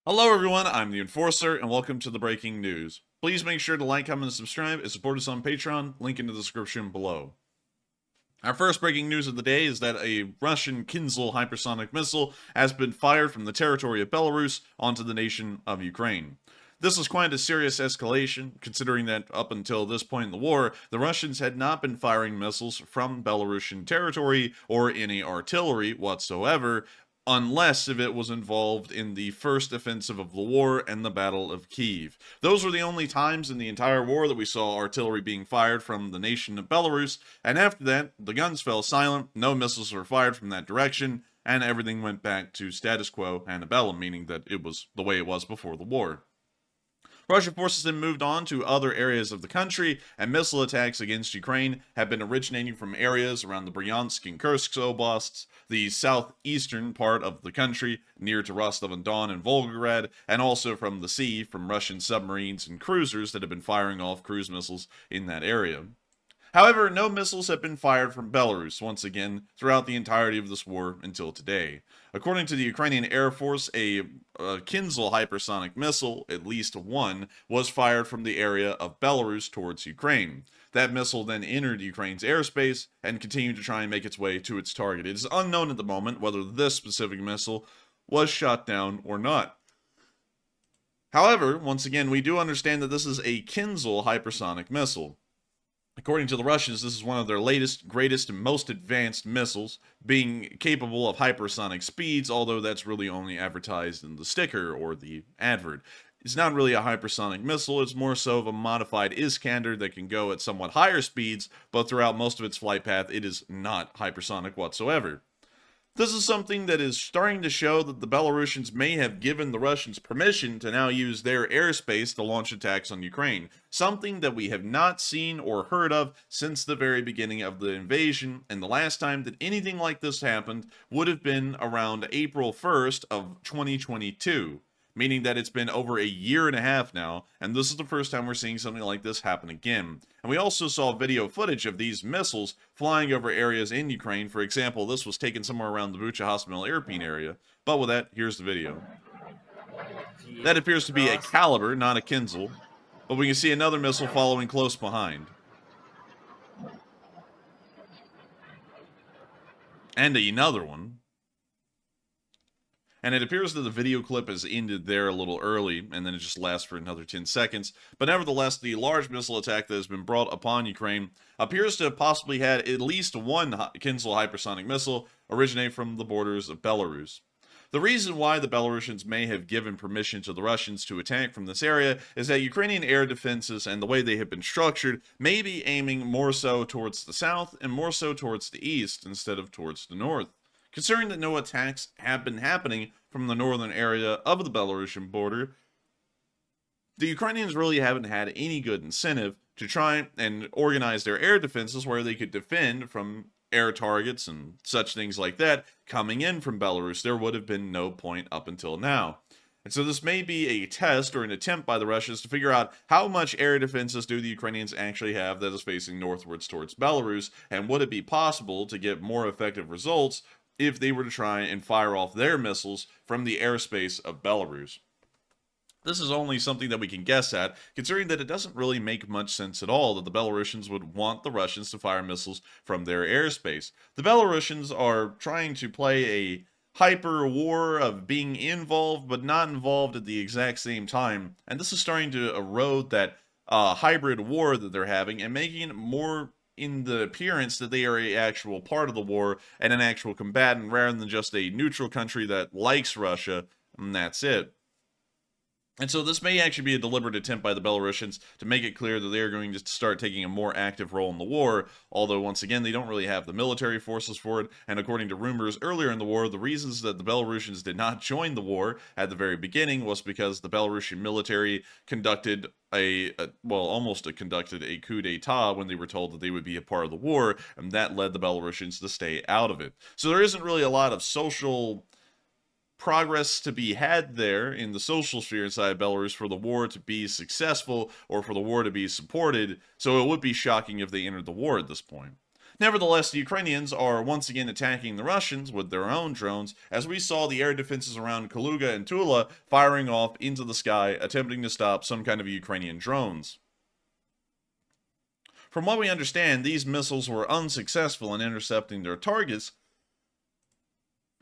Hello everyone, I'm the Enforcer, and welcome to the breaking news. Please make sure to like, comment, and subscribe, and support us on Patreon, link in the description below. Our first breaking news of the day is that a Russian Kinzhal hypersonic missile has been fired from the territory of Belarus onto the nation of Ukraine. This was quite a serious escalation, considering that up until this point in the war, the Russians had not been firing missiles from Belarusian territory or any artillery whatsoever, unless if it was involved in the first offensive of the war and the Battle of Kiev. Those were the only times in the entire war that we saw artillery being fired from the nation of Belarus, and after that, the guns fell silent, no missiles were fired from that direction, and everything went back to status quo antebellum, meaning that it was the way it was before the war. Russian forces then moved on to other areas of the country, and missile attacks against Ukraine have been originating from areas around the Bryansk and Kursk oblasts, the southeastern part of the country, near to Rostov-on-Don and Volgograd, and also from the sea, from Russian submarines and cruisers that have been firing off cruise missiles in that area. However, no missiles have been fired from Belarus once again throughout the entirety of this war until today. According to the Ukrainian Air Force, a Kinzhal hypersonic missile, at least one, was fired from the area of Belarus towards Ukraine. That missile then entered Ukraine's airspace and continued to try and make its way to its target. It is unknown at the moment whether this specific missile was shot down or not. However, once again, we do understand that this is a Kinzhal hypersonic missile. According to the Russians, this is one of their latest, greatest, and most advanced missiles, being capable of hypersonic speeds, although that's really only advertised in the sticker or the advert. It's not really a hypersonic missile, it's more so of a modified Iskander that can go at somewhat higher speeds, but throughout most of its flight path, it is not hypersonic whatsoever. This is something that is starting to show that the Belarusians may have given the Russians permission to now use their airspace to launch attacks on Ukraine, something that we have not seen or heard of since the very beginning of the invasion, and the last time that anything like this happened would have been around April 1st of 2022. Meaning that it's been over a year and a half now, and this is the first time we're seeing something like this happen again. And we also saw video footage of these missiles flying over areas in Ukraine. For example, this was taken somewhere around the Bucha Hospital Airport area. But with that, here's the video. That appears to be a Caliber, not a Kinzhal, but we can see another missile following close behind. And another one. And it appears that the video clip has ended there a little early, and then it just lasts for another 10 seconds. But nevertheless, the large missile attack that has been brought upon Ukraine appears to have possibly had at least one Kinzhal hypersonic missile originate from the borders of Belarus. The reason why the Belarusians may have given permission to the Russians to attack from this area is that Ukrainian air defenses and the way they have been structured may be aiming more so towards the south and more so towards the east instead of towards the north. Considering that no attacks have been happening from the northern area of the Belarusian border, the Ukrainians really haven't had any good incentive to try and organize their air defenses where they could defend from air targets and such things like that coming in from Belarus. There would have been no point up until now. And so this may be a test or an attempt by the Russians to figure out how much air defenses do the Ukrainians actually have that is facing northwards towards Belarus, and would it be possible to get more effective results if they were to try and fire off their missiles from the airspace of Belarus. This is only something that we can guess at, considering that it doesn't really make much sense at all that the Belarusians would want the Russians to fire missiles from their airspace. The Belarusians are trying to play a hyper war of being involved but not involved at the exact same time, and this is starting to erode that hybrid war that they're having and making it more in the appearance that they are a actual part of the war and an actual combatant rather than just a neutral country that likes Russia, and that's it. And so this may actually be a deliberate attempt by the Belarusians to make it clear that they are going to start taking a more active role in the war, although once again they don't really have the military forces for it, and according to rumors earlier in the war, the reasons that the Belarusians did not join the war at the very beginning was because the Belarusian military conducted conducted a coup d'etat when they were told that they would be a part of the war, and that led the Belarusians to stay out of it. So there isn't really a lot of social progress to be had there in the social sphere inside Belarus for the war to be successful or for the war to be supported, so it would be shocking if they entered the war at this point. Nevertheless, the Ukrainians are once again attacking the Russians with their own drones, as we saw the air defenses around Kaluga and Tula firing off into the sky, attempting to stop some kind of Ukrainian drones. From what we understand, these missiles were unsuccessful in intercepting their targets,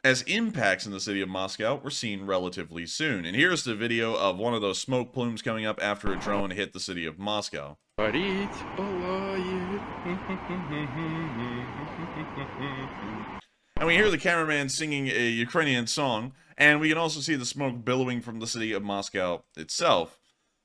as impacts in the city of Moscow were seen relatively soon. And here's the video of one of those smoke plumes coming up after a drone hit the city of Moscow. And we hear the cameraman singing a Ukrainian song, and we can also see the smoke billowing from the city of Moscow itself.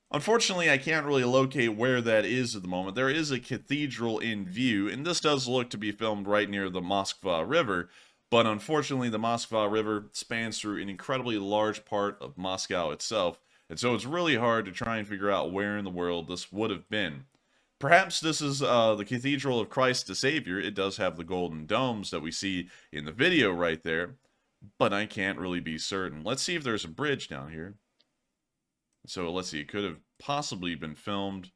Unfortunately, I can't really locate where that is at the moment. There is a cathedral in view, and this does look to be filmed right near the Moskva River, but unfortunately the Moskva River spans through an incredibly large part of Moscow itself, and so it's really hard to try and figure out where in the world this would have been. Perhaps this is the Cathedral of Christ the Savior. It does have the golden domes that we see in the video right there, but I can't really be certain. Let's see if there's a bridge down here. So let's see, it could have possibly been filmed.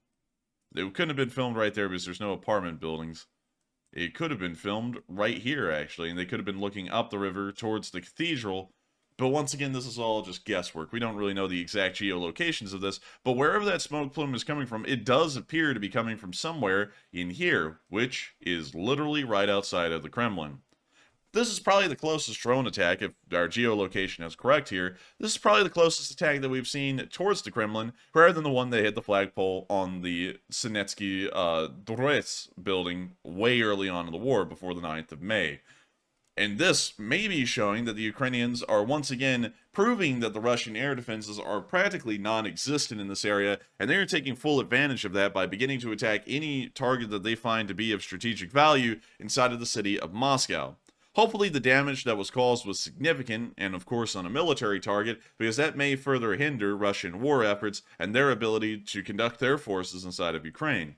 It couldn't have been filmed right there because there's no apartment buildings. It could have been filmed right here, actually, and they could have been looking up the river towards the cathedral. But once again, this is all just guesswork. We don't really know the exact geolocations of this, but wherever that smoke plume is coming from, it does appear to be coming from somewhere in here, which is literally right outside of the Kremlin. This is probably the closest drone attack, if our geolocation is correct here. This is probably the closest attack that we've seen towards the Kremlin, rather than the one that hit the flagpole on the Sinetsky Dvorets building way early on in the war, before the 9th of May. And this may be showing that the Ukrainians are once again proving that the Russian air defenses are practically non-existent in this area, and they are taking full advantage of that by beginning to attack any target that they find to be of strategic value inside of the city of Moscow. Hopefully the damage that was caused was significant, and of course on a military target, because that may further hinder Russian war efforts and their ability to conduct their forces inside of Ukraine.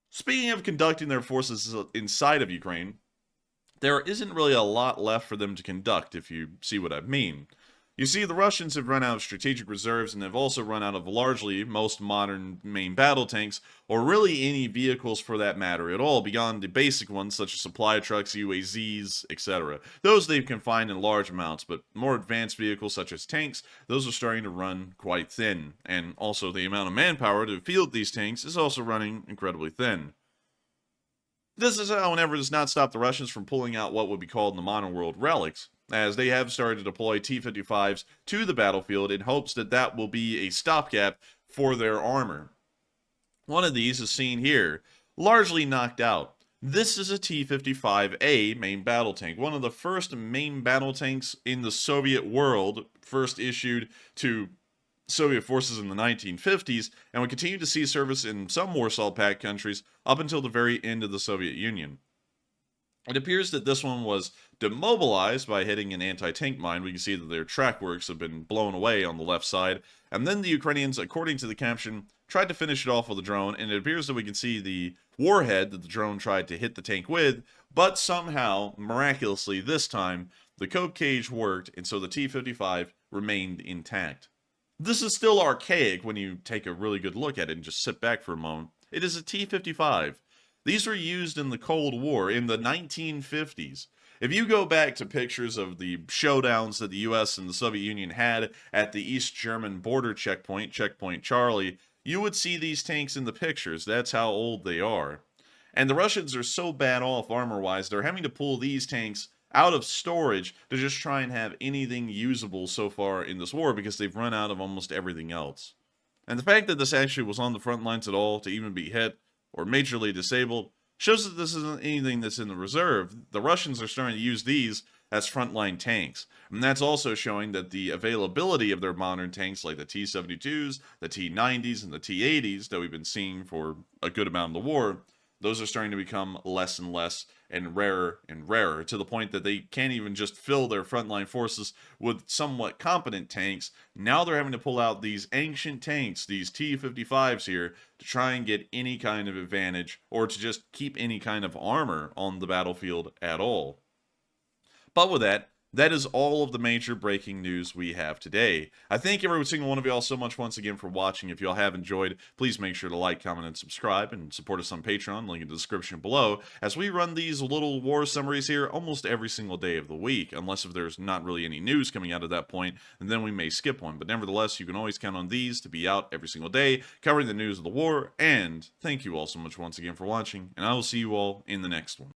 Speaking of conducting their forces inside of Ukraine, there isn't really a lot left for them to conduct, if you see what I mean. You see, the Russians have run out of strategic reserves and have also run out of largely most modern main battle tanks, or really any vehicles for that matter at all, beyond the basic ones such as supply trucks, UAZs, etc. Those they've confined in large amounts, but more advanced vehicles such as tanks, those are starting to run quite thin, and also the amount of manpower to field these tanks is also running incredibly thin. This is, however, does not stop the Russians from pulling out what would be called in the modern world relics, as they have started to deploy T-55s to the battlefield in hopes that that will be a stopgap for their armor. One of these is seen here, largely knocked out. This is a T-55A main battle tank, one of the first main battle tanks in the Soviet world, first issued to Soviet forces in the 1950s, and would continue to see service in some Warsaw Pact countries up until the very end of the Soviet Union. It appears that this one was demobilized by hitting an anti-tank mine. We can see that their track works have been blown away on the left side, and then the Ukrainians, according to the caption, tried to finish it off with a drone, and it appears that we can see the warhead that the drone tried to hit the tank with, but somehow, miraculously this time, the cope cage worked, and so the T-55 remained intact. This is still archaic when you take a really good look at it and just sit back for a moment. It is a T-55. These were used in the Cold War in the 1950s. If you go back to pictures of the showdowns that the US and the Soviet Union had at the East German border checkpoint, Checkpoint Charlie, you would see these tanks in the pictures. That's how old they are. And the Russians are so bad off armor-wise, they're having to pull these tanks out of storage to just try and have anything usable so far in this war, because they've run out of almost everything else. And the fact that this actually was on the front lines at all to even be hit or majorly disabled shows that this isn't anything that's in the reserve. The Russians are starting to use these as frontline tanks, and that's also showing that the availability of their modern tanks like the T-72s, the T-90s, and the T-80s that we've been seeing for a good amount of the war, those are starting to become less and less and rarer, to the point that they can't even just fill their frontline forces with somewhat competent tanks. Now they're having to pull out these ancient tanks, these T-55s here, to try and get any kind of advantage, or to just keep any kind of armor on the battlefield at all. But with that, that is all of the major breaking news we have today. I thank every single one of y'all so much once again for watching. If y'all have enjoyed, please make sure to like, comment, and subscribe, and support us on Patreon, link in the description below, as we run these little war summaries here almost every single day of the week, unless if there's not really any news coming out at that point, and then we may skip one. But nevertheless, you can always count on these to be out every single day, covering the news of the war, and thank you all so much once again for watching, and I will see you all in the next one.